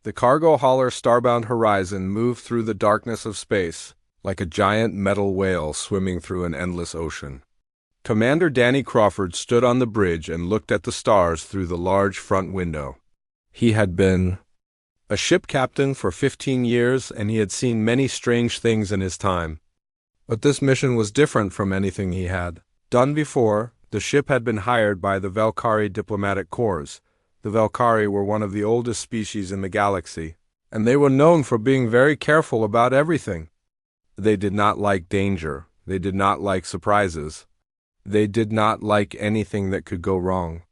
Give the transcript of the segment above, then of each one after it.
The cargo hauler Starbound Horizon moved through the darkness of space, like a giant metal whale swimming through an endless ocean. Commander Danny Crawford stood on the bridge and looked at the stars through the large front window. He had been a ship captain for 15 years, and he had seen many strange things in his time. But this mission was different from anything he had done before. The ship had been hired by the Valkyrie diplomatic corps. The Valkyrie were one of the oldest species in the galaxy, and they were known for being very careful about everything. They did not like danger. They did not like surprises. They did not like anything that could go wrong.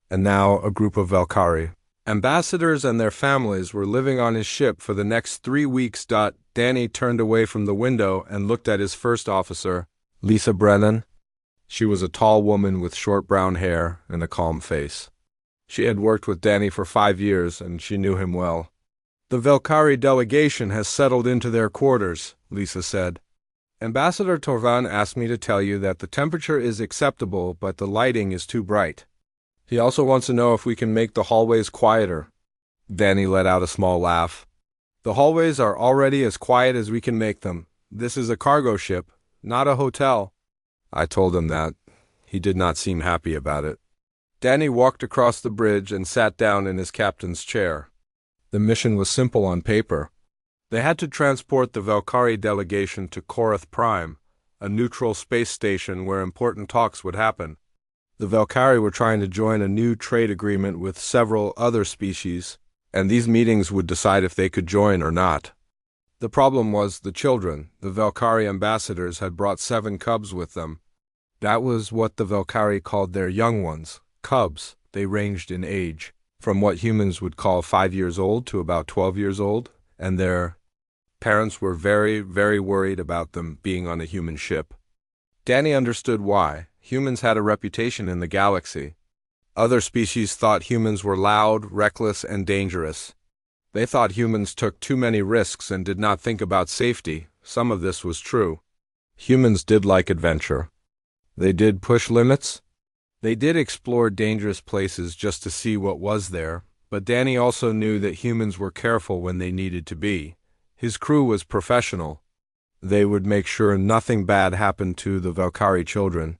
And now a group of Valkyrie ambassadors and their families were living on his ship for the next 3 weeks. Danny turned away from the window and looked at his first officer, Lisa Brennan. She was a tall woman with short brown hair and a calm face. She had worked with Danny for 5 years, and she knew him well. "The Valkyrie delegation has settled into their quarters," Lisa said. "Ambassador Torvan asked me to tell you that the temperature is acceptable, but the lighting is too bright. He also wants to know if we can make the hallways quieter." Danny let out a small laugh. "The hallways are already as quiet as we can make them. This is a cargo ship, not a hotel." I told him that. He did not seem happy about it. Danny walked across the bridge and sat down in his captain's chair. The mission was simple on paper. They had to transport the Valkyrie delegation to Korath Prime, a neutral space station where important talks would happen. The Valkyrie were trying to join a new trade agreement with several other species, and these meetings would decide if they could join or not. The problem was the children. The Valkyrie ambassadors had brought 7 cubs with them. That was what the Valkyrie called their young ones. Cubs. They ranged in age, from what humans would call 5 years old to about 12 years old, and their parents were very, very worried about them being on a human ship. Danny understood why. Humans had a reputation in the galaxy. Other species thought humans were loud, reckless, and dangerous. They thought humans took too many risks and did not think about safety. Some of this was true. Humans did like adventure. They did push limits. They did explore dangerous places just to see what was there, but Danny also knew that humans were careful when they needed to be. His crew was professional. They would make sure nothing bad happened to the Valkyrie children.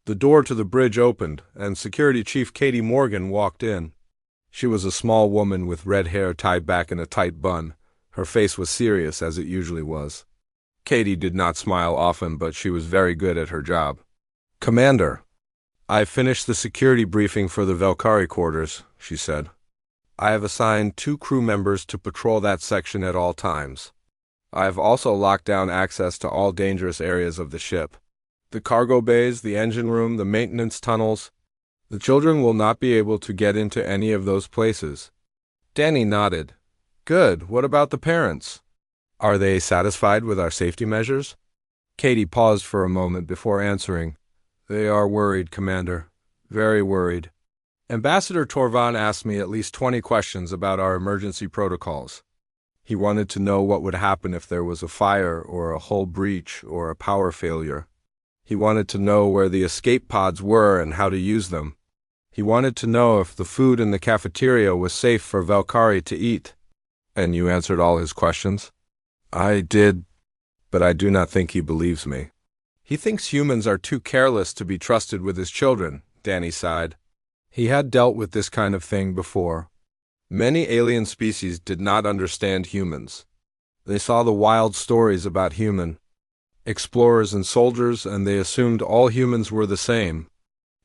The door to the bridge opened, and Security Chief Katie Morgan walked in. She was a small woman with red hair tied back in a tight bun. Her face was serious, as it usually was. Katie did not smile often, but she was very good at her job. "Commander, I finished the security briefing for the Valkyrie quarters," she said. "I have assigned 2 crew members to patrol that section at all times. I have also locked down access to all dangerous areas of the ship. The cargo bays, the engine room, the maintenance tunnels. The children will not be able to get into any of those places." Danny nodded. "Good. What about the parents? Are they satisfied with our safety measures?" Katie paused for a moment before answering. "They are worried, Commander. Very worried. Ambassador Torvan asked me at least 20 questions about our emergency protocols. He wanted to know what would happen if there was a fire or a hull breach or a power failure. He wanted to know where the escape pods were and how to use them. He wanted to know if the food in the cafeteria was safe for Valkyrie to eat." "And you answered all his questions?" "I did, but I do not think he believes me. He thinks humans are too careless to be trusted with his children," Danny sighed. He had dealt with this kind of thing before. Many alien species did not understand humans. They saw the wild stories about human explorers and soldiers, and they assumed all humans were the same.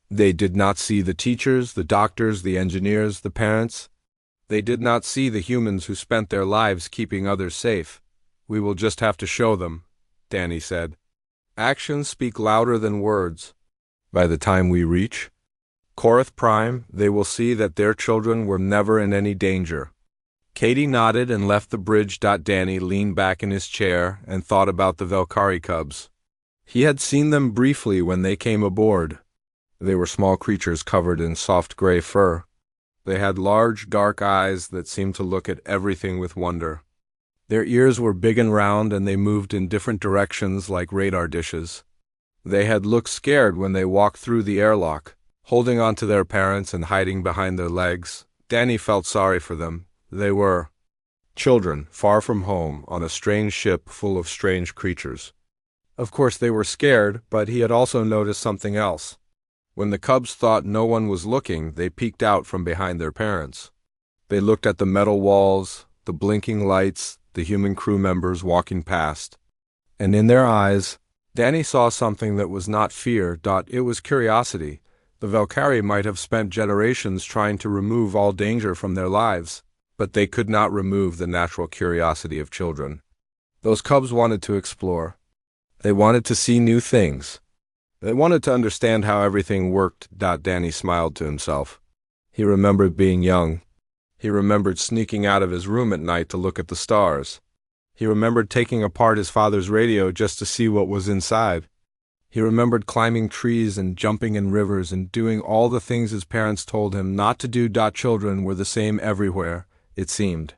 They did not see the teachers, the doctors, the engineers, the parents. They did not see the humans who spent their lives keeping others safe. "We will just have to show them," Danny said. "Actions speak louder than words. By the time we reach Korath Prime, they will see that their children were never in any danger." Katie nodded and left the bridge. Danny leaned back in his chair and thought about the Valkyrie cubs. He had seen them briefly when they came aboard. They were small creatures covered in soft gray fur. They had large, dark eyes that seemed to look at everything with wonder. Their ears were big and round, and they moved in different directions like radar dishes. They had looked scared when they walked through the airlock, holding on to their parents and hiding behind their legs. Danny felt sorry for them. They were Children, far from home, on a strange ship full of strange creatures. Of course they were scared, but he had also noticed something else. When the cubs thought no one was looking, they peeked out from behind their parents. They looked at the metal walls, the blinking lights, the human crew members walking past. And in their eyes, Danny saw something that was not fear. It was curiosity. The Valkyrie might have spent generations trying to remove all danger from their lives, but they could not remove the natural curiosity of children. Those cubs wanted to explore. They wanted to see new things. They wanted to understand how everything worked. Danny smiled to himself. He remembered being young. He remembered sneaking out of his room at night to look at the stars. He remembered taking apart his father's radio just to see what was inside. He remembered climbing trees and jumping in rivers and doing all the things his parents told him not to do. Children were the same everywhere, it seemed.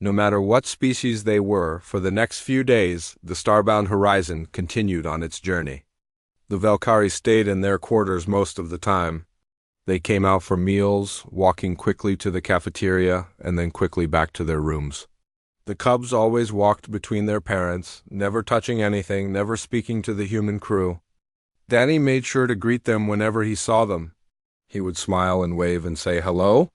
No matter what species they were, for the next few days, the starbound horizon continued on its journey. The Valkyrie stayed in their quarters most of the time. They came out for meals, walking quickly to the cafeteria, and then quickly back to their rooms. The cubs always walked between their parents, never touching anything, never speaking to the human crew. Danny made sure to greet them whenever he saw them. He would smile and wave and say hello.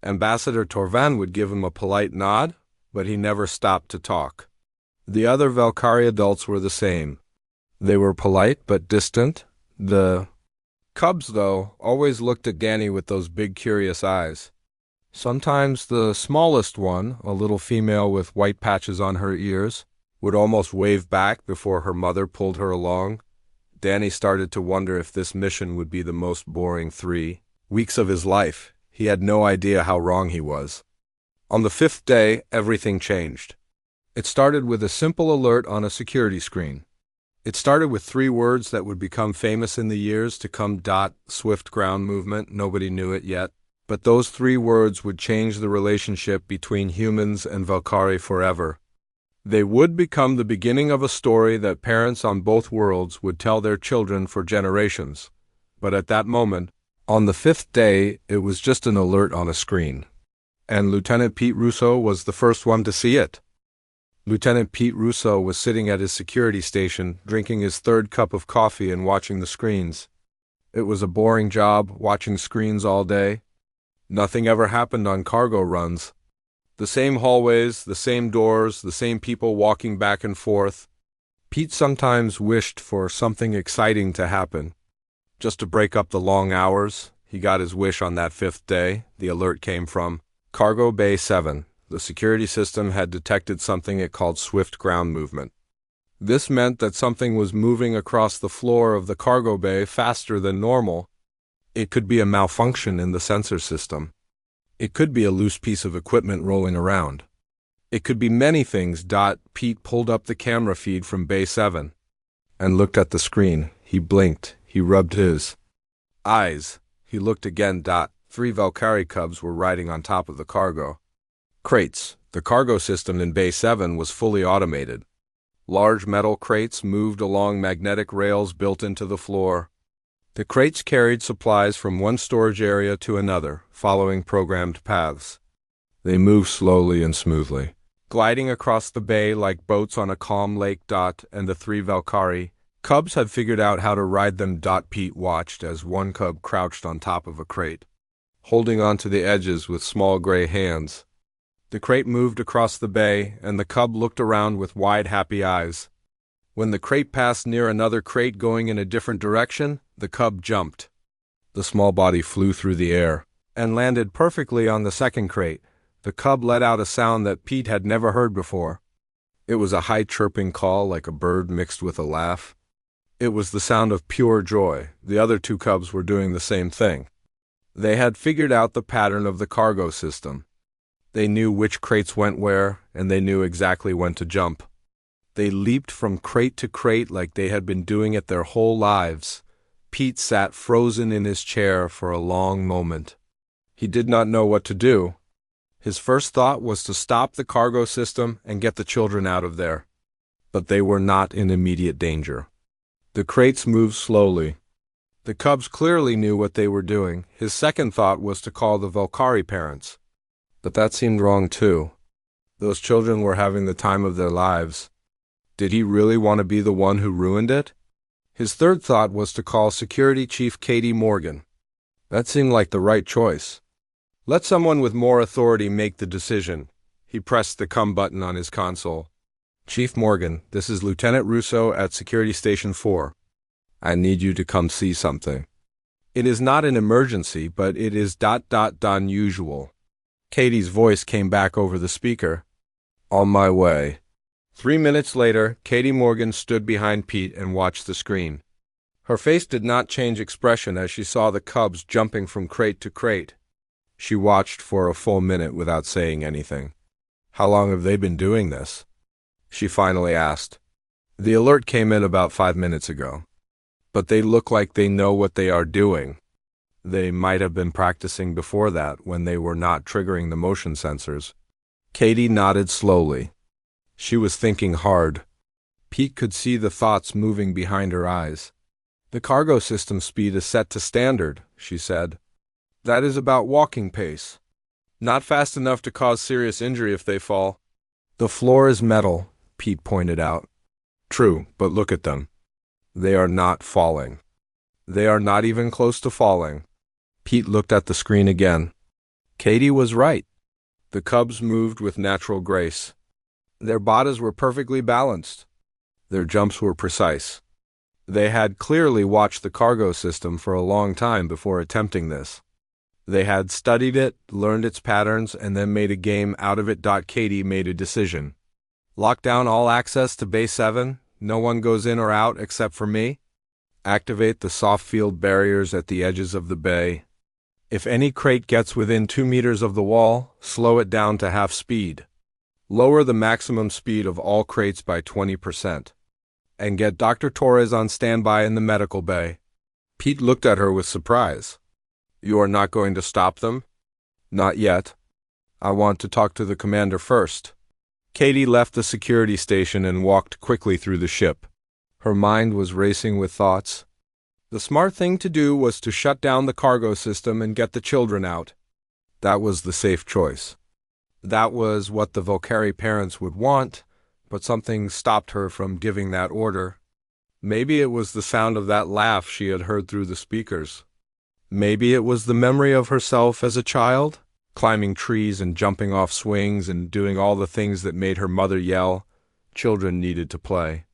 Ambassador Torvan would give him a polite nod, but he never stopped to talk. The other Valkyrie adults were the same. They were polite but distant. The cubs, though, always looked at Danny with those big curious eyes. Sometimes the smallest one, a little female with white patches on her ears, would almost wave back before her mother pulled her along. Danny started to wonder if this mission would be the most boring 3 weeks of his life. He had no idea how wrong he was. On the 5th day, everything changed. It started with a simple alert on a security screen. It started with 3 words that would become famous in the years to come. Swift ground movement, nobody knew it yet. But those 3 words would change the relationship between humans and Valkyrie forever. They would become the beginning of a story that parents on both worlds would tell their children for generations. But at that moment, on the 5th day, it was just an alert on a screen. And Lieutenant Pete Russo was the first one to see it. Lieutenant Pete Russo was sitting at his security station, drinking his 3rd cup of coffee and watching the screens. It was a boring job, watching screens all day. Nothing ever happened on cargo runs. The same hallways, the same doors, the same people walking back and forth. Pete sometimes wished for something exciting to happen. Just to break up the long hours, he got his wish on that 5th day. The alert came from Cargo Bay 7. The security system had detected something it called swift ground movement. This meant that something was moving across the floor of the cargo bay faster than normal. It could be a malfunction in the sensor system. It could be a loose piece of equipment rolling around. It could be many things. Pete pulled up the camera feed from Bay 7 and looked at the screen. He blinked. He rubbed his eyes. He looked again. 3 Valkyrie cubs were riding on top of the cargo crates. The cargo system in Bay 7 was fully automated. Large metal crates moved along magnetic rails built into the floor. The crates carried supplies from one storage area to another, following programmed paths. They moved slowly and smoothly, gliding across the bay like boats on a calm lake. And the 3 Valkyrie cubs had figured out how to ride them. Pete watched as one cub crouched on top of a crate, holding onto the edges with small gray hands. The crate moved across the bay, and the cub looked around with wide, happy eyes. When the crate passed near another crate going in a different direction, the cub jumped. The small body flew through the air and landed perfectly on the second crate. The cub let out a sound that Pete had never heard before. It was a high chirping call like a bird mixed with a laugh. It was the sound of pure joy. The other 2 cubs were doing the same thing. They had figured out the pattern of the cargo system. They knew which crates went where, and they knew exactly when to jump. They leaped from crate to crate like they had been doing it their whole lives. Pete sat frozen in his chair for a long moment. He did not know what to do. His first thought was to stop the cargo system and get the children out of there. But they were not in immediate danger. The crates moved slowly. The cubs clearly knew what they were doing. His second thought was to call the Valkyrie parents. But that seemed wrong too. Those children were having the time of their lives. Did he really want to be the one who ruined it? His third thought was to call Security Chief Katie Morgan. That seemed like the right choice. Let someone with more authority make the decision. He pressed the come button on his console. Chief Morgan, this is Lieutenant Russo at Security Station 4. I need you to come see something. It is not an emergency, but it is unusual. Katie's voice came back over the speaker. On my way. 3 minutes later, Katie Morgan stood behind Pete and watched the screen. Her face did not change expression as she saw the cubs jumping from crate to crate. She watched for a full minute without saying anything. How long have they been doing this? She finally asked. The alert came in about 5 minutes ago. But they look like they know what they are doing. They might have been practicing before that when they were not triggering the motion sensors. Katie nodded slowly. She was thinking hard. Pete could see the thoughts moving behind her eyes. The cargo system speed is set to standard, she said. That is about walking pace. Not fast enough to cause serious injury if they fall. The floor is metal, Pete pointed out. True, but look at them. They are not falling. They are not even close to falling. Pete looked at the screen again. Katie was right. The cubs moved with natural grace. Their bodies were perfectly balanced. Their jumps were precise. They had clearly watched the cargo system for a long time before attempting this. They had studied it, learned its patterns, and then made a game out of it. Katie made a decision. Lock down all access to Bay 7. No one goes in or out except for me. Activate the soft field barriers at the edges of the bay. If any crate gets within 2 meters of the wall, slow it down to half speed. Lower the maximum speed of all crates by 20%. And get Dr. Torres on standby in the medical bay. Pete looked at her with surprise. You are not going to stop them? Not yet. I want to talk to the commander first. Katie left the security station and walked quickly through the ship. Her mind was racing with thoughts. The smart thing to do was to shut down the cargo system and get the children out. That was the safe choice. That was what the Valkyrie parents would want, but something stopped her from giving that order. Maybe it was the sound of that laugh she had heard through the speakers. Maybe it was the memory of herself as a child, climbing trees and jumping off swings and doing all the things that made her mother yell. Children needed to play.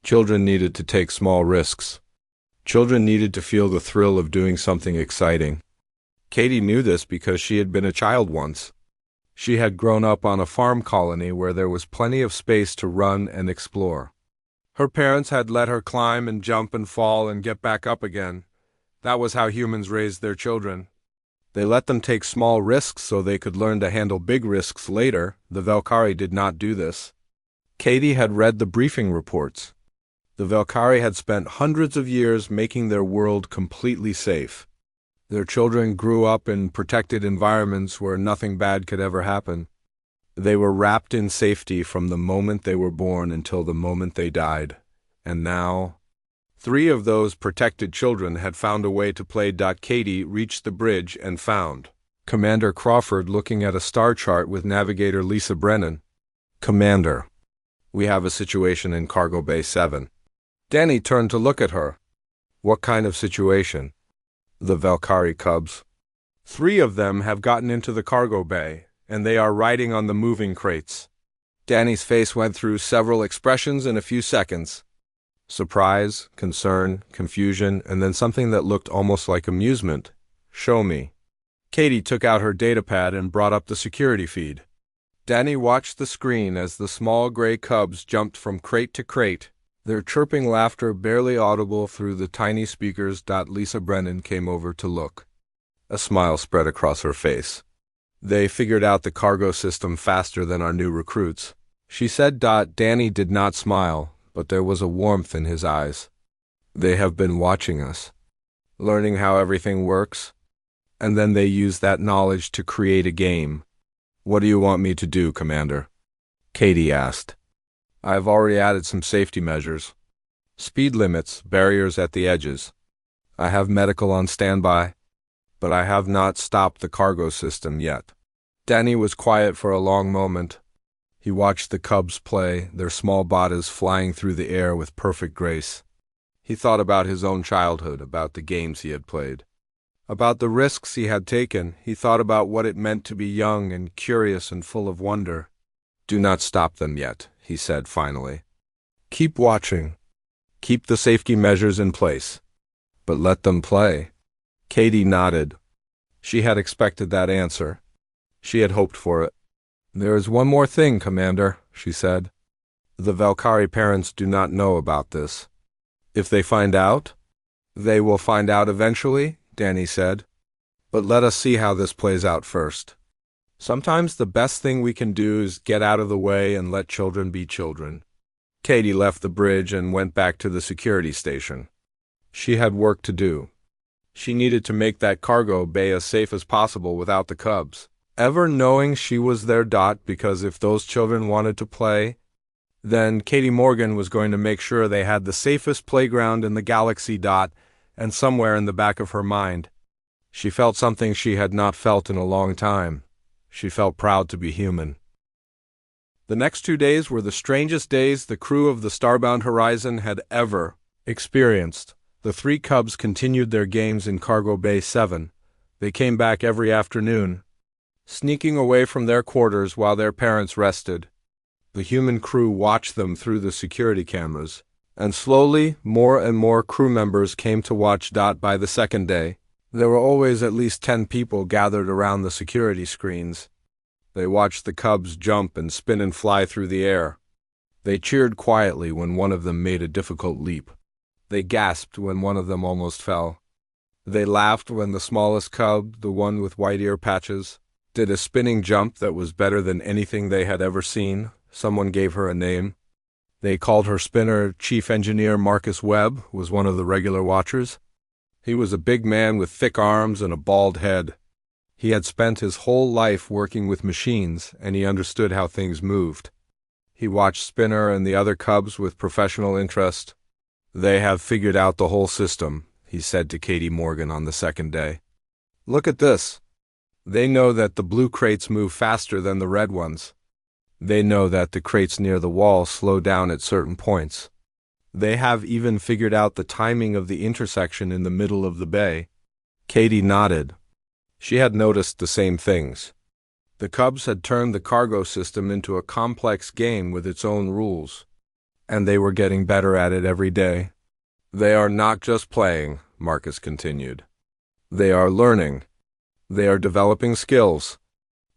Children needed to take small risks. Children needed to feel the thrill of doing something exciting. Katie knew this because she had been a child once. She had grown up on a farm colony where there was plenty of space to run and explore. Her parents had let her climb and jump and fall and get back up again. That was how humans raised their children. They let them take small risks so they could learn to handle big risks later. The Valkyrie did not do this. Katie had read the briefing reports. The Valkyrie had spent hundreds of years making their world completely safe. Their children grew up in protected environments where nothing bad could ever happen. They were wrapped in safety from the moment they were born until the moment they died. And now, 3 of those protected children had found a way to play. Katie reached the bridge and found Commander Crawford looking at a star chart with navigator Lisa Brennan. Commander, we have a situation in Cargo Bay 7. Danny turned to look at her. What kind of situation? The Valkyrie cubs. 3 of them have gotten into the cargo bay, and they are riding on the moving crates. Danny's face went through several expressions in a few seconds. Surprise, concern, confusion, and then something that looked almost like amusement. Show me. Katie took out her datapad and brought up the security feed. Danny watched the screen as the small gray cubs jumped from crate to crate, their chirping laughter barely audible through the tiny speakers. Lisa Brennan came over to look. A smile spread across her face. They figured out the cargo system faster than our new recruits. She said. Danny did not smile, but there was a warmth in his eyes. They have been watching us, learning how everything works, and then they use that knowledge to create a game. What do you want me to do, Commander? Katie asked. I have already added some safety measures. Speed limits, barriers at the edges. I have medical on standby, but I have not stopped the cargo system yet. Danny was quiet for a long moment. He watched the cubs play, their small bodies flying through the air with perfect grace. He thought about his own childhood, about the games he had played, about the risks he had taken. He thought about what it meant to be young and curious and full of wonder. "Do not stop them yet," he said finally. "Keep watching. Keep the safety measures in place. But let them play." Katie nodded. She had expected that answer. She had hoped for it. "There is one more thing, Commander," she said. "The Valkyrie parents do not know about this. If they find out, they will find out eventually," Danny said. "But let us see how this plays out first. Sometimes the best thing we can do is get out of the way and let children be children." Katie left the bridge and went back to the security station. She had work to do. She needed to make that cargo bay as safe as possible without the cubs ever knowing she was there. Because if those children wanted to play, then Katie Morgan was going to make sure they had the safest playground in the galaxy. And somewhere in the back of her mind, she felt something she had not felt in a long time. She felt proud to be human. The next 2 days were the strangest days the crew of the Starbound Horizon had ever experienced. The 3 cubs continued their games in Cargo Bay 7. They came back every afternoon, sneaking away from their quarters while their parents rested. The human crew watched them through the security cameras, and slowly more and more crew members came to watch. By the second day, there were always at least 10 people gathered around the security screens. They watched the cubs jump and spin and fly through the air. They cheered quietly when one of them made a difficult leap. They gasped when one of them almost fell. They laughed when the smallest cub, the one with white ear patches, did a spinning jump that was better than anything they had ever seen. Someone gave her a name. They called her spinner. Chief Engineer Marcus Webb was one of the regular watchers. He was a big man with thick arms and a bald head. He had spent his whole life working with machines, and he understood how things moved. He watched Spinner and the other cubs with professional interest. "They have figured out the whole system," he said to Katie Morgan on the second day. "Look at this. They know that the blue crates move faster than the red ones. They know that the crates near the wall slow down at certain points. They have even figured out the timing of the intersection in the middle of the bay." Katie nodded. She had noticed the same things. The cubs had turned the cargo system into a complex game with its own rules, and they were getting better at it every day. "They are not just playing," Marcus continued. "They are learning. They are developing skills.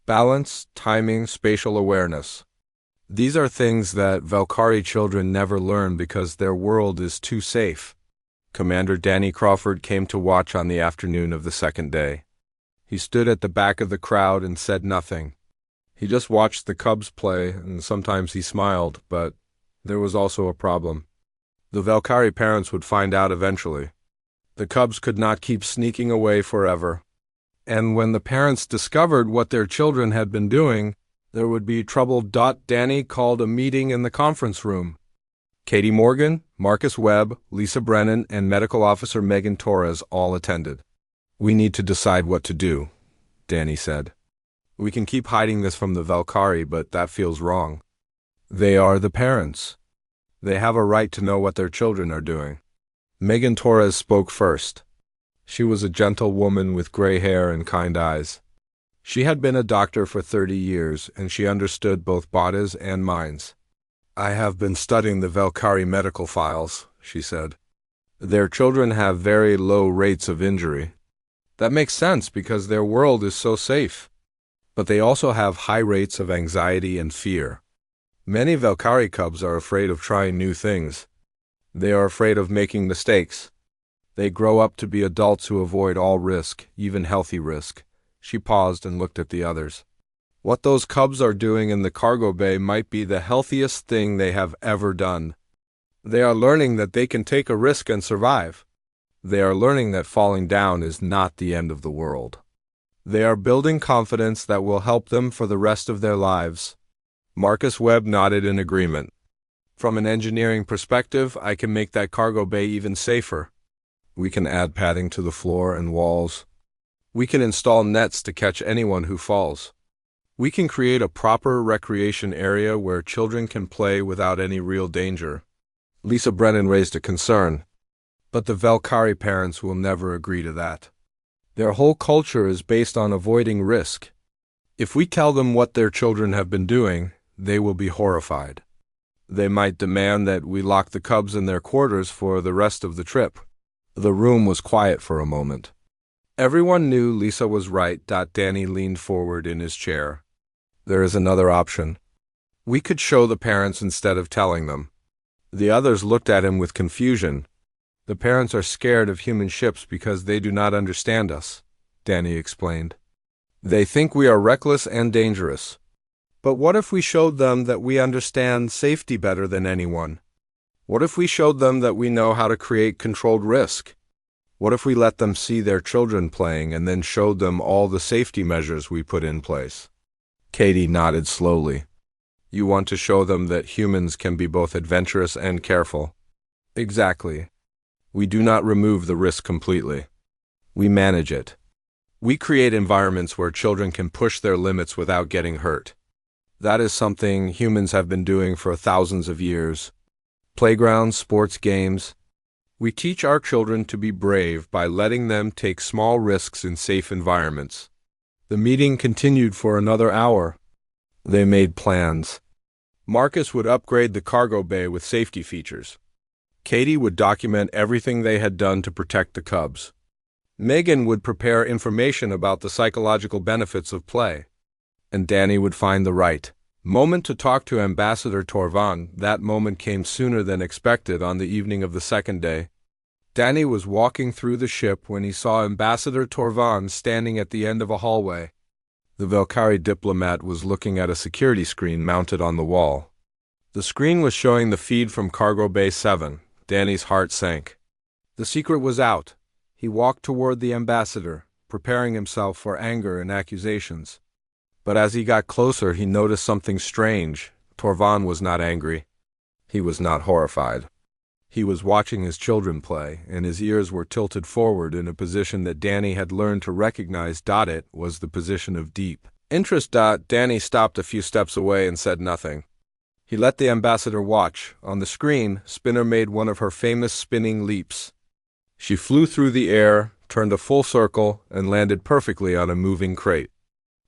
Balance, timing, spatial awareness. These are things that Valkyrie children never learn because their world is too safe." Commander Danny Crawford came to watch on the afternoon of the second day. He stood at the back of the crowd and said nothing. He just watched the cubs play, and sometimes he smiled, but there was also a problem. The Valkyrie parents would find out eventually. The cubs could not keep sneaking away forever. And when the parents discovered what their children had been doing, there would be trouble. Danny called a meeting in the conference room. Katie Morgan, Marcus Webb, Lisa Brennan, and Medical Officer Megan Torres all attended. "We need to decide what to do," Danny said. "We can keep hiding this from the Valkyrie, but that feels wrong. They are the parents. They have a right to know what their children are doing." Megan Torres spoke first. She was a gentle woman with gray hair and kind eyes. She had been a doctor for 30 years, and she understood both bodies and minds. "I have been studying the Valkyrie medical files," she said. "Their children have very low rates of injury. That makes sense because their world is so safe. But they also have high rates of anxiety and fear. Many Valkyrie cubs are afraid of trying new things. They are afraid of making mistakes. They grow up to be adults who avoid all risk, even healthy risk." She paused and looked at the others. "What those cubs are doing in the cargo bay might be the healthiest thing they have ever done. They are learning that they can take a risk and survive. They are learning that falling down is not the end of the world. They are building confidence that will help them for the rest of their lives." Marcus Webb nodded in agreement. "From an engineering perspective, I can make that cargo bay even safer. We can add padding to the floor and walls. We can install nets to catch anyone who falls. We can create a proper recreation area where children can play without any real danger. Lisa Brennan raised a concern. But the Valkyrie parents will never agree to that. Their whole culture is based on avoiding risk. If we tell them what their children have been doing, they will be horrified. They might demand that we lock the cubs in their quarters for the rest of the trip. The room was quiet for a moment. Everyone knew Lisa was right. Danny leaned forward in his chair. There is another option. We could show the parents instead of telling them. The others looked at him with confusion. The parents are scared of human ships because they do not understand us, Danny explained. They think we are reckless and dangerous. But what if we showed them that we understand safety better than anyone? What if we showed them that we know how to create controlled risk? What if we let them see their children playing and then showed them all the safety measures we put in place? Katie nodded slowly. You want to show them that humans can be both adventurous and careful. Exactly. We do not remove the risk completely. We manage it. We create environments where children can push their limits without getting hurt. That is something humans have been doing for thousands of years. Playgrounds, sports games. We teach our children to be brave by letting them take small risks in safe environments. The meeting continued for another hour. They made plans. Marcus would upgrade the cargo bay with safety features. Katie would document everything they had done to protect the cubs. Megan would prepare information about the psychological benefits of play. And Danny would find the right moment to talk to Ambassador Torvan. That moment came sooner than expected on the evening of the second day. Danny was walking through the ship when he saw Ambassador Torvan standing at the end of a hallway. The Valkyrie diplomat was looking at a security screen mounted on the wall. The screen was showing the feed from Cargo Bay 7. Danny's heart sank. The secret was out. He walked toward the ambassador, preparing himself for anger and accusations. But as he got closer, he noticed something strange. Torvan was not angry. He was not horrified. He was watching his children play, and his ears were tilted forward in a position that Danny had learned to recognize. It was the position of deep interest. Danny stopped a few steps away and said nothing. He let the ambassador watch. On the screen, Spinner made one of her famous spinning leaps. She flew through the air, turned a full circle, and landed perfectly on a moving crate.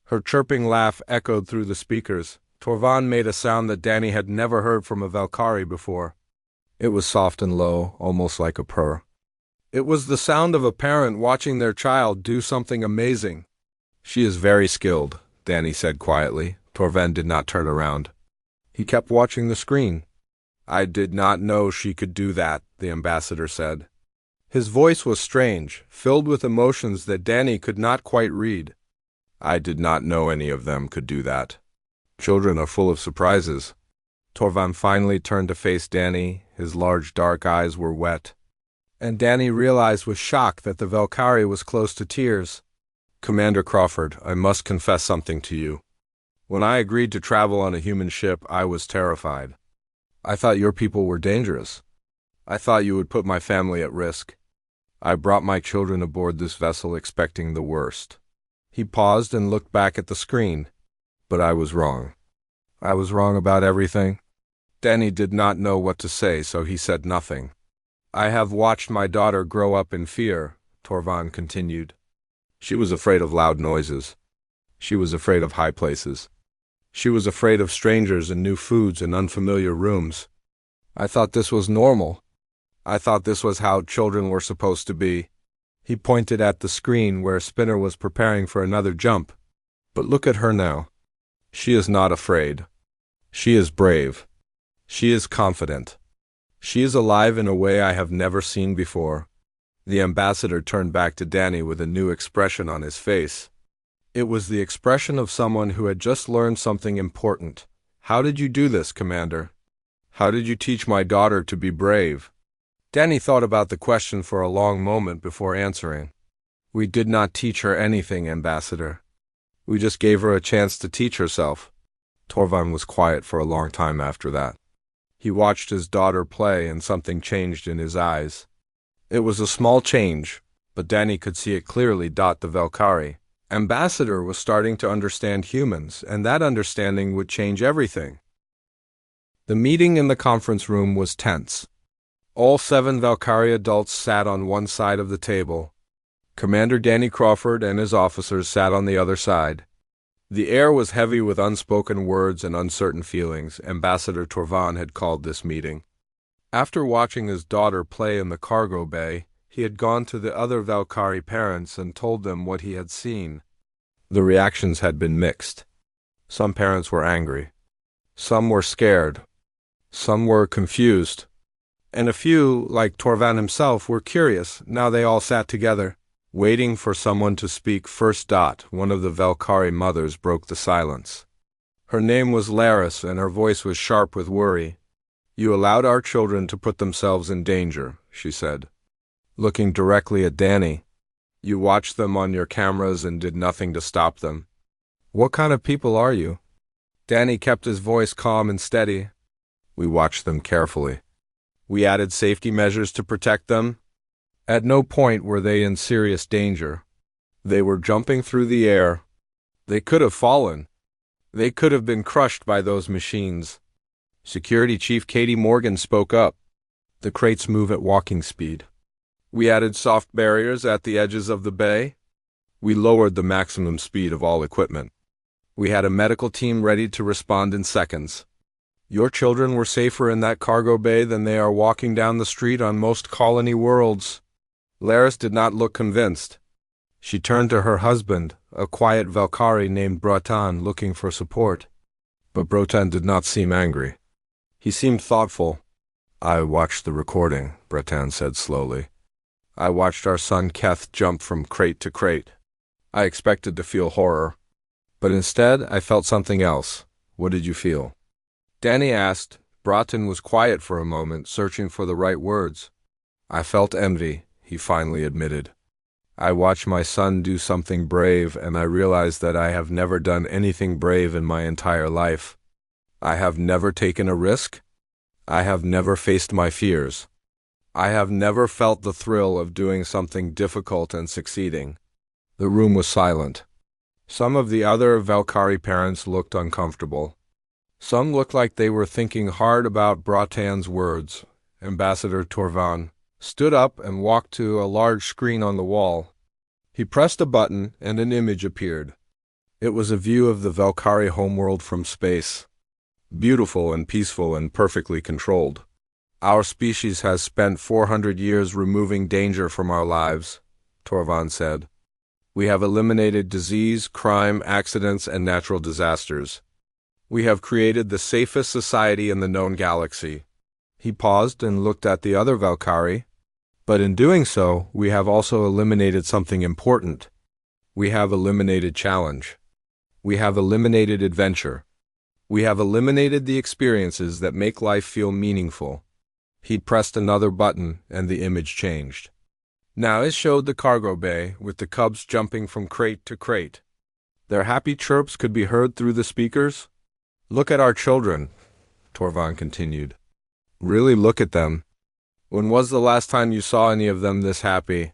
Her chirping laugh echoed through the speakers. Torvan made a sound that Danny had never heard from a Valkyrie before. It was soft and low, almost like a purr. It was the sound of a parent watching their child do something amazing. She is very skilled, Danny said quietly. Torvan did not turn around. He kept watching the screen. I did not know she could do that, the ambassador said. His voice was strange, filled with emotions that Danny could not quite read. I did not know any of them could do that. Children are full of surprises. Torvan finally turned to face Danny. His large dark eyes were wet. And Danny realized with shock that the Valkyrie was close to tears. Commander Crawford, I must confess something to you. When I agreed to travel on a human ship, I was terrified. I thought your people were dangerous. I thought you would put my family at risk. I brought my children aboard this vessel expecting the worst. He paused and looked back at the screen. But I was wrong. I was wrong about everything. Danny did not know what to say, so he said nothing. I have watched my daughter grow up in fear, Torvan continued. She was afraid of loud noises. She was afraid of high places. She was afraid of strangers and new foods and unfamiliar rooms. I thought this was normal. I thought this was how children were supposed to be. He pointed at the screen where Spinner was preparing for another jump. But look at her now. She is not afraid. She is brave. She is confident. She is alive in a way I have never seen before. The ambassador turned back to Danny with a new expression on his face. It was the expression of someone who had just learned something important. How did you do this, Commander? How did you teach my daughter to be brave? Danny thought about the question for a long moment before answering. We did not teach her anything, Ambassador. We just gave her a chance to teach herself. Torvan was quiet for a long time after that. He watched his daughter play and something changed in his eyes. It was a small change, but Danny could see it clearly. The Valkyrie, Ambassador was starting to understand humans, and that understanding would change everything. The meeting in the conference room was tense. All 7 Valkyrie adults sat on one side of the table. Commander Danny Crawford and his officers sat on the other side. The air was heavy with unspoken words and uncertain feelings. Ambassador Torvan had called this meeting. After watching his daughter play in the cargo bay, he had gone to the other Valkyrie parents and told them what he had seen. The reactions had been mixed. Some parents were angry. Some were scared. Some were confused. And a few, like Torvan himself, were curious. Now they all sat together, waiting for someone to speak. First. One of the Valkyrie mothers broke the silence. Her name was Laris, and her voice was sharp with worry. "You allowed our children to put themselves in danger," she said, looking directly at Danny. "You watched them on your cameras and did nothing to stop them. What kind of people are you?" Danny kept his voice calm and steady. "We watched them carefully. We added safety measures to protect them. At no point were they in serious danger. They were jumping through the air. They could have fallen. They could have been crushed by those machines." Security Chief Katie Morgan spoke up. "The crates move at walking speed. We added soft barriers at the edges of the bay. We lowered the maximum speed of all equipment. We had a medical team ready to respond in seconds. Your children were safer in that cargo bay than they are walking down the street on most colony worlds." Laris did not look convinced. She turned to her husband, a quiet Valkyrie named Brotan, looking for support. But Brotan did not seem angry. He seemed thoughtful. "I watched the recording," Brotan said slowly. "I watched our son Keth jump from crate to crate. I expected to feel horror. But instead, I felt something else. What did you feel?" Danny asked. Broughton was quiet for a moment, searching for the right words. "I felt envy," he finally admitted. "I watched my son do something brave, and I realized that I have never done anything brave in my entire life. I have never taken a risk. I have never faced my fears. I have never felt the thrill of doing something difficult and succeeding." The room was silent. Some of the other Valkyrie parents looked uncomfortable. Some looked like they were thinking hard about Broughton's words. Ambassador Torvan stood up and walked to a large screen on the wall. He pressed a button and an image appeared. It was a view of the Valkyrie homeworld from space. Beautiful and peaceful and perfectly controlled. "Our species has spent 400 years removing danger from our lives," Torvan said. "We have eliminated disease, crime, accidents, and natural disasters. We have created the safest society in the known galaxy." He paused and looked at the other Valkyrie. "But in doing so, we have also eliminated something important. We have eliminated challenge. We have eliminated adventure. We have eliminated the experiences that make life feel meaningful." He pressed another button, and the image changed. Now it showed the cargo bay, with the cubs jumping from crate to crate. Their happy chirps could be heard through the speakers. "Look at our children," Torvan continued. "Really look at them. When was the last time you saw any of them this happy?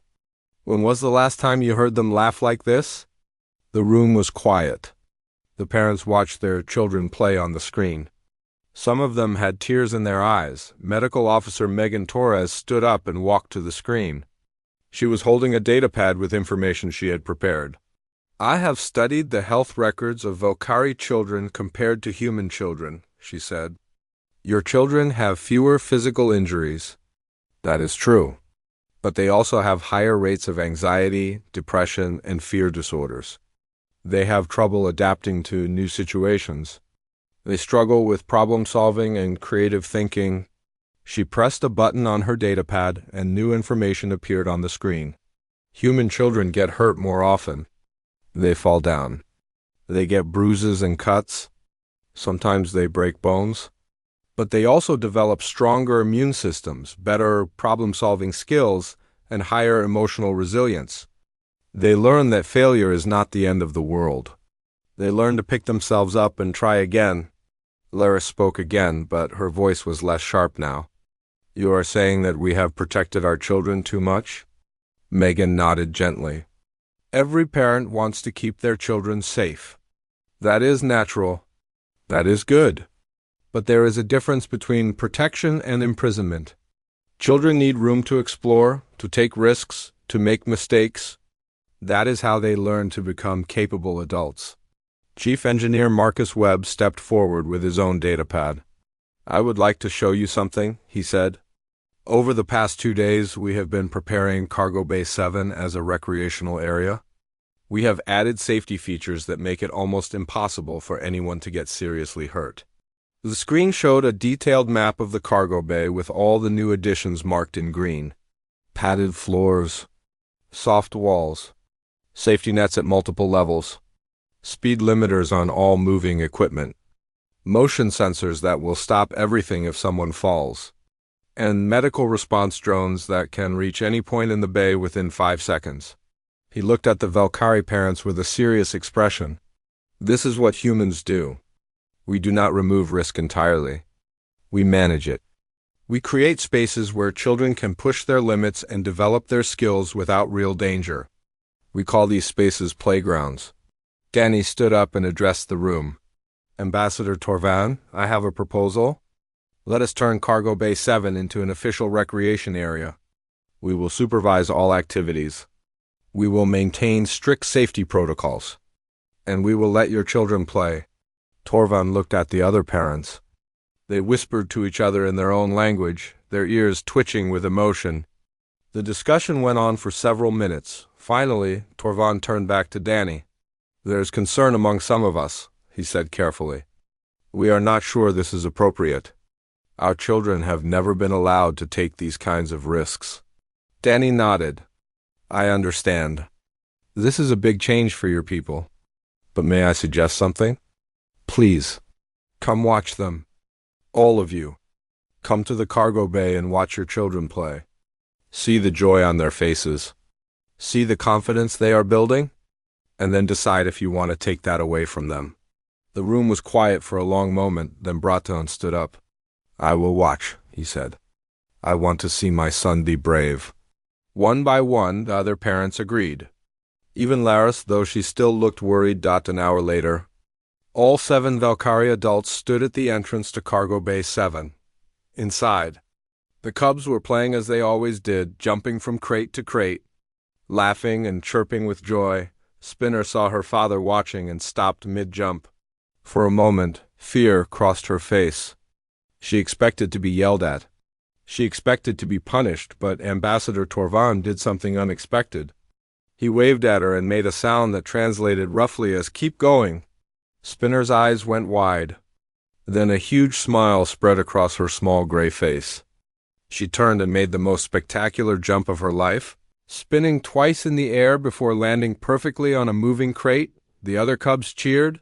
When was the last time you heard them laugh like this?" The room was quiet. The parents watched their children play on the screen. Some of them had tears in their eyes. Medical Officer Megan Torres stood up and walked to the screen. She was holding a datapad with information she had prepared. "I have studied the health records of Valkyrie children compared to human children," she said. "Your children have fewer physical injuries. That is true. But they also have higher rates of anxiety, depression, and fear disorders. They have trouble adapting to new situations. They struggle with problem-solving and creative thinking." She pressed a button on her datapad, and new information appeared on the screen. "Human children get hurt more often. They fall down. They get bruises and cuts. Sometimes they break bones. But they also develop stronger immune systems, better problem-solving skills, and higher emotional resilience. They learn that failure is not the end of the world. They learn to pick themselves up and try again." Laris spoke again, but her voice was less sharp now. "You are saying that we have protected our children too much?" Megan nodded gently. Every parent wants to keep their children safe. That is natural. That is good. But there is a difference between protection and imprisonment. Children need room to explore, to take risks, to make mistakes. That is how they learn to become capable adults. Chief Engineer Marcus Webb stepped forward with his own datapad. "I would like to show you something," he said. "Over the past 2 days, we have been preparing Cargo Bay 7 as a recreational area. We have added safety features that make it almost impossible for anyone to get seriously hurt." The screen showed a detailed map of the cargo bay with all the new additions marked in green. Padded floors, soft walls, safety nets at multiple levels, speed limiters on all moving equipment, motion sensors that will stop everything if someone falls, and medical response drones that can reach any point in the bay within 5 seconds. He looked at the Valkyrie parents with a serious expression. "This is what humans do. We do not remove risk entirely. We manage it. We create spaces where children can push their limits and develop their skills without real danger. We call these spaces playgrounds." Danny stood up and addressed the room. "Ambassador Torvan, I have a proposal. Let us turn Cargo Bay 7 into an official recreation area. We will supervise all activities. We will maintain strict safety protocols. And we will let your children play." Torvan looked at the other parents. They whispered to each other in their own language, their ears twitching with emotion. The discussion went on for several minutes. Finally, Torvan turned back to Danny. "There is concern among some of us," he said carefully. "We are not sure this is appropriate. Our children have never been allowed to take these kinds of risks." Danny nodded. "I understand. This is a big change for your people. But may I suggest something? Please, come watch them. All of you. Come to the cargo bay and watch your children play. See the joy on their faces. See the confidence they are building, and then decide if you want to take that away from them." The room was quiet for a long moment, then Braton stood up. "I will watch," he said. "I want to see my son be brave." One by one, the other parents agreed. Even Laris, though she still looked worried. An hour later, all 7 Valkyrie adults stood at the entrance to Cargo Bay 7. Inside, the cubs were playing as they always did, jumping from crate to crate, laughing and chirping with joy. Spinner saw her father watching and stopped mid-jump. For a moment, fear crossed her face. She expected to be yelled at. She expected to be punished, but Ambassador Torvan did something unexpected. He waved at her and made a sound that translated roughly as "keep going." Spinner's eyes went wide. Then a huge smile spread across her small gray face. She turned and made the most spectacular jump of her life, spinning twice in the air before landing perfectly on a moving crate. The other cubs cheered,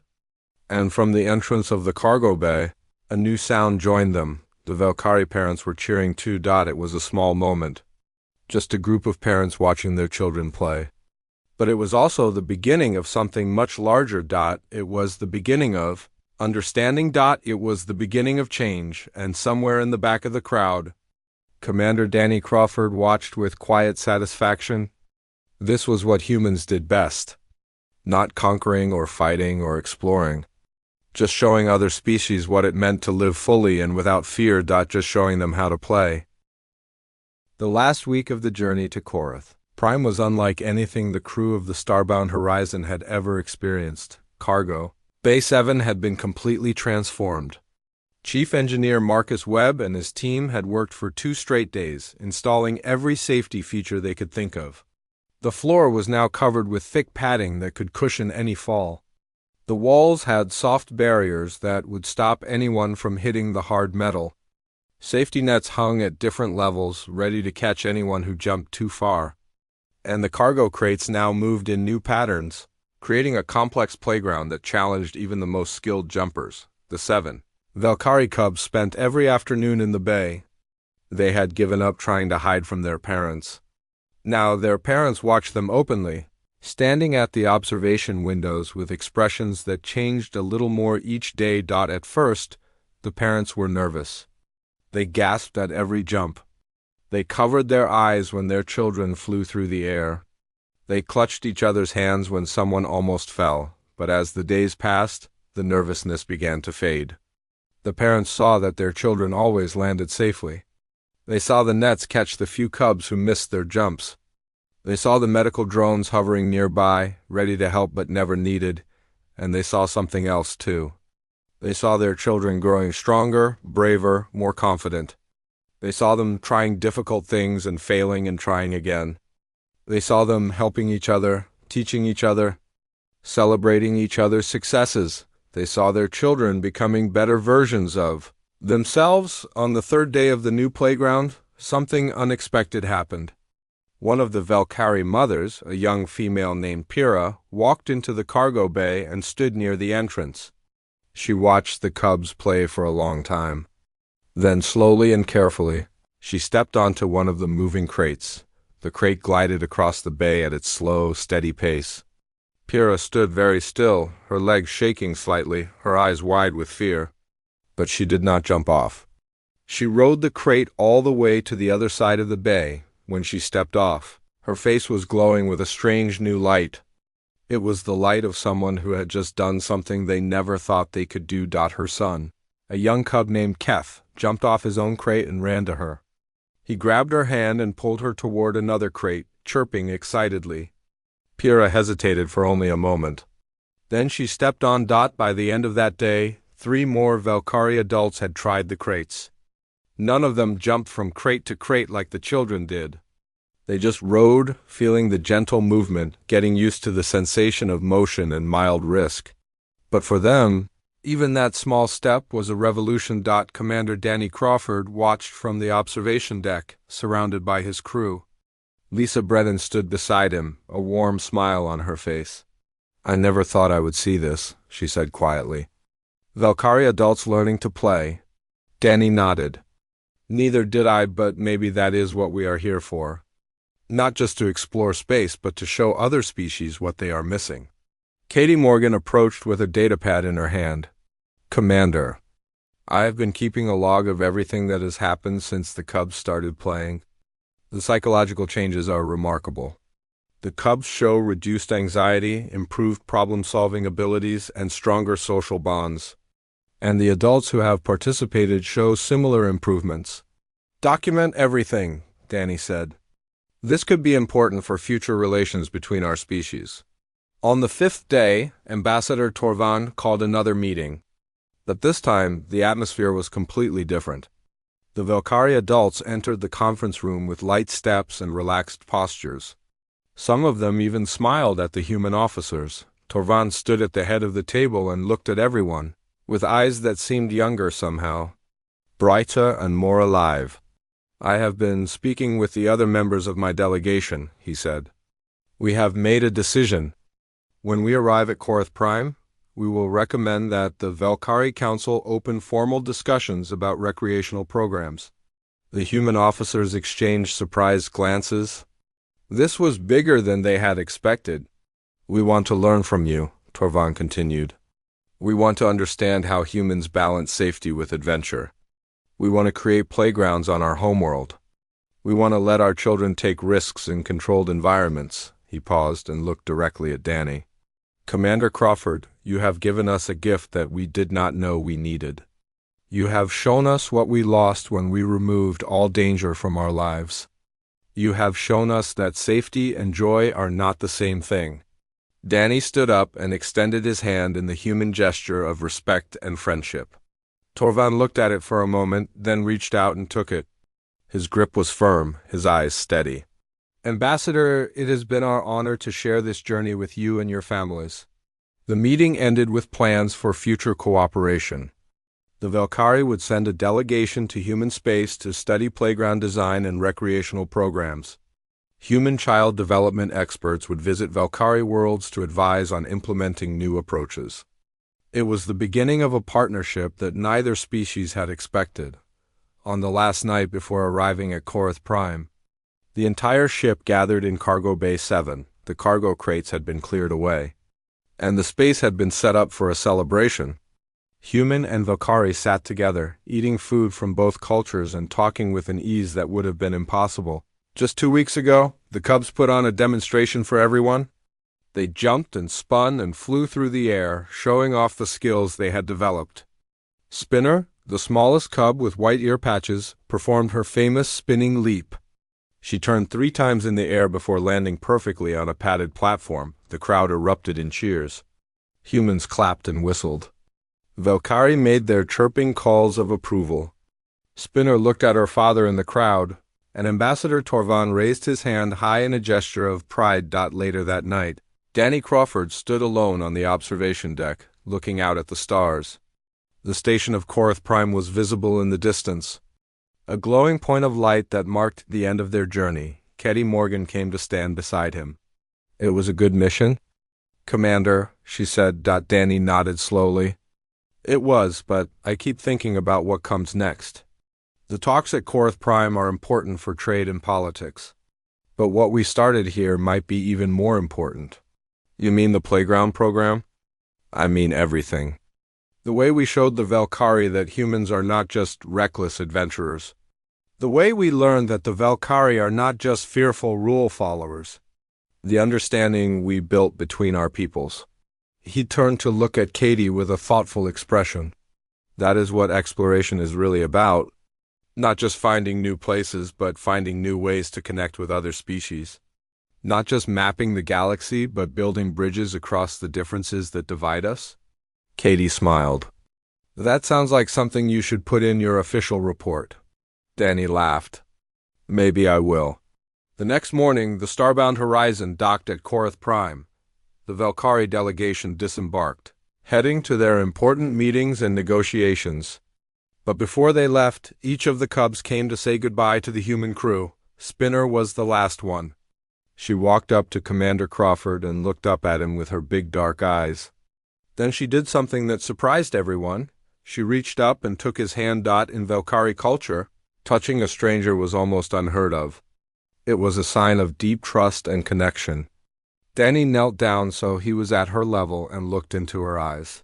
and from the entrance of the cargo bay, a new sound joined them. The Valkyrie parents were cheering too. It was a small moment. Just a group of parents watching their children play. But it was also the beginning of something much larger. It was the beginning of understanding. It was the beginning of change, and somewhere in the back of the crowd, Commander Danny Crawford watched with quiet satisfaction. This was what humans did best. Not conquering or fighting or exploring. Just showing other species what it meant to live fully and without fear. Just showing them how to play. The last week of the journey to Korath Prime was unlike anything the crew of the Starbound Horizon had ever experienced. Cargo Bay 7 had been completely transformed. Chief Engineer Marcus Webb and his team had worked for 2 straight days, installing every safety feature they could think of. The floor was now covered with thick padding that could cushion any fall. The walls had soft barriers that would stop anyone from hitting the hard metal. Safety nets hung at different levels, ready to catch anyone who jumped too far. And the cargo crates now moved in new patterns, creating a complex playground that challenged even the most skilled jumpers. The 7 Valkyrie cubs spent every afternoon in the bay. They had given up trying to hide from their parents. Now their parents watched them openly, standing at the observation windows with expressions that changed a little more each day. At first, the parents were nervous. They gasped at every jump. They covered their eyes when their children flew through the air. They clutched each other's hands when someone almost fell, but as the days passed, the nervousness began to fade. The parents saw that their children always landed safely. They saw the nets catch the few cubs who missed their jumps. They saw the medical drones hovering nearby, ready to help but never needed, and they saw something else too. They saw their children growing stronger, braver, more confident. They saw them trying difficult things and failing and trying again. They saw them helping each other, teaching each other, celebrating each other's successes. They saw their children becoming better versions of themselves. On the third day of the new playground, something unexpected happened. One of the Valkyrie mothers, a young female named Pyrrha, walked into the cargo bay and stood near the entrance. She watched the cubs play for a long time. Then, slowly and carefully, she stepped onto one of the moving crates. The crate glided across the bay at its slow, steady pace. Pyrrha stood very still, her legs shaking slightly, her eyes wide with fear. But she did not jump off. She rode the crate all the way to the other side of the bay. When she stepped off, her face was glowing with a strange new light. It was the light of someone who had just done something they never thought they could do. Her son, a young cub named Keth, jumped off his own crate and ran to her. He grabbed her hand and pulled her toward another crate, chirping excitedly. Pyrrha hesitated for only a moment. Then she stepped on. By the end of that day, 3 more Valkyrie adults had tried the crates. None of them jumped from crate to crate like the children did. They just rode, feeling the gentle movement, getting used to the sensation of motion and mild risk. But for them, even that small step was a revolution. Commander Danny Crawford watched from the observation deck, surrounded by his crew. Lisa Brennan stood beside him, a warm smile on her face. "I never thought I would see this," she said quietly. "Valkyrie adults learning to play." Danny nodded. "Neither did I, but maybe that is what we are here for. Not just to explore space, but to show other species what they are missing." Katie Morgan approached with a datapad in her hand. "Commander, I have been keeping a log of everything that has happened since the cubs started playing. The psychological changes are remarkable. The cubs show reduced anxiety, improved problem-solving abilities, and stronger social bonds. And the adults who have participated show similar improvements." "Document everything," Danny said. "This could be important for future relations between our species." On the 5th day, Ambassador Torvan called another meeting. But this time, the atmosphere was completely different. The Valkyrie adults entered the conference room with light steps and relaxed postures. Some of them even smiled at the human officers. Torvan stood at the head of the table and looked at everyone, with eyes that seemed younger somehow, brighter and more alive. "I have been speaking with the other members of my delegation," he said. "We have made a decision. When we arrive at Korath Prime, we will recommend that the Valkyrie Council open formal discussions about recreational programs." The human officers exchanged surprised glances. This was bigger than they had expected. "We want to learn from you," Torvan continued. "We want to understand how humans balance safety with adventure. We want to create playgrounds on our homeworld. We want to let our children take risks in controlled environments." He paused and looked directly at Danny. "Commander Crawford, you have given us a gift that we did not know we needed. You have shown us what we lost when we removed all danger from our lives. You have shown us that safety and joy are not the same thing." Danny stood up and extended his hand in the human gesture of respect and friendship. Torvan looked at it for a moment, then reached out and took it. His grip was firm, his eyes steady. "Ambassador, it has been our honor to share this journey with you and your families." The meeting ended with plans for future cooperation. The Valkyrie would send a delegation to human space to study playground design and recreational programs. Human child development experts would visit Valkyrie worlds to advise on implementing new approaches. It was the beginning of a partnership that neither species had expected. On the last night before arriving at Korath Prime, the entire ship gathered in Cargo Bay 7. The cargo crates had been cleared away, and the space had been set up for a celebration. Human and Valkyrie sat together, eating food from both cultures and talking with an ease that would have been impossible just 2 weeks ago. The cubs put on a demonstration for everyone. They jumped and spun and flew through the air, showing off the skills they had developed. Spinner, the smallest cub with white ear patches, performed her famous spinning leap. She turned 3 times in the air before landing perfectly on a padded platform. The crowd erupted in cheers. Humans clapped and whistled. Valkyrie made their chirping calls of approval. Spinner looked at her father in the crowd, and Ambassador Torvan raised his hand high in a gesture of pride. Later that night, Danny Crawford stood alone on the observation deck, looking out at the stars. The station of Korath Prime was visible in the distance, a glowing point of light that marked the end of their journey. Ketty Morgan came to stand beside him. "It was a good mission?" "Commander," she said. Danny nodded slowly. "It was, but I keep thinking about what comes next. The talks at Korath Prime are important for trade and politics. But what we started here might be even more important." "You mean the playground program?" "I mean everything. The way we showed the Valkyrie that humans are not just reckless adventurers. The way we learned that the Valkyrie are not just fearful rule followers. The understanding we built between our peoples." He turned to look at Katie with a thoughtful expression. "That is what exploration is really about. Not just finding new places, but finding new ways to connect with other species. Not just mapping the galaxy, but building bridges across the differences that divide us." Katie smiled. "That sounds like something you should put in your official report." Danny laughed. "Maybe I will." The next morning, the Starbound Horizon docked at Korath Prime. The Valkyrie delegation disembarked, heading to their important meetings and negotiations. But before they left, each of the cubs came to say goodbye to the human crew. Spinner was the last one. She walked up to Commander Crawford and looked up at him with her big dark eyes. Then she did something that surprised everyone. She reached up and took his hand. In Valkyrie culture, touching a stranger was almost unheard of. It was a sign of deep trust and connection. Danny knelt down so he was at her level and looked into her eyes.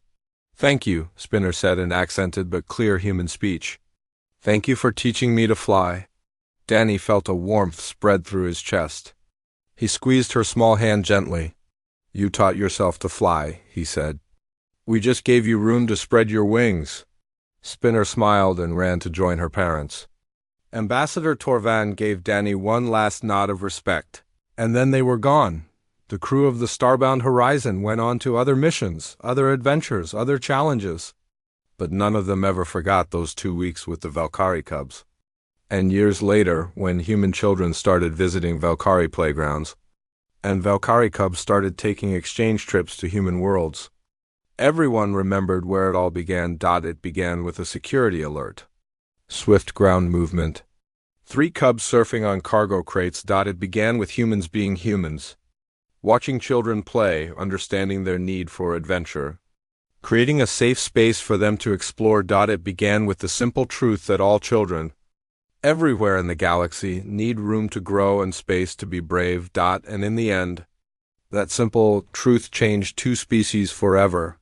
"Thank you," Spinner said in accented but clear human speech. "Thank you for teaching me to fly." Danny felt a warmth spread through his chest. He squeezed her small hand gently. "You taught yourself to fly," he said. "We just gave you room to spread your wings." Spinner smiled and ran to join her parents. Ambassador Torvan gave Danny one last nod of respect, and then they were gone. The crew of the Starbound Horizon went on to other missions, other adventures, other challenges. But none of them ever forgot those 2 weeks with the Valkyrie cubs. And years later, when human children started visiting Valkyrie playgrounds, and Valkyrie cubs started taking exchange trips to human worlds, everyone remembered where it all began. It began with a security alert. Swift ground movement. 3 cubs surfing on cargo crates. It began with humans being humans. Watching children play, understanding their need for adventure. Creating a safe space for them to explore. It began with the simple truth that all children, everywhere in the galaxy, need room to grow and space to be brave. And in the end, that simple truth changed 2 species forever.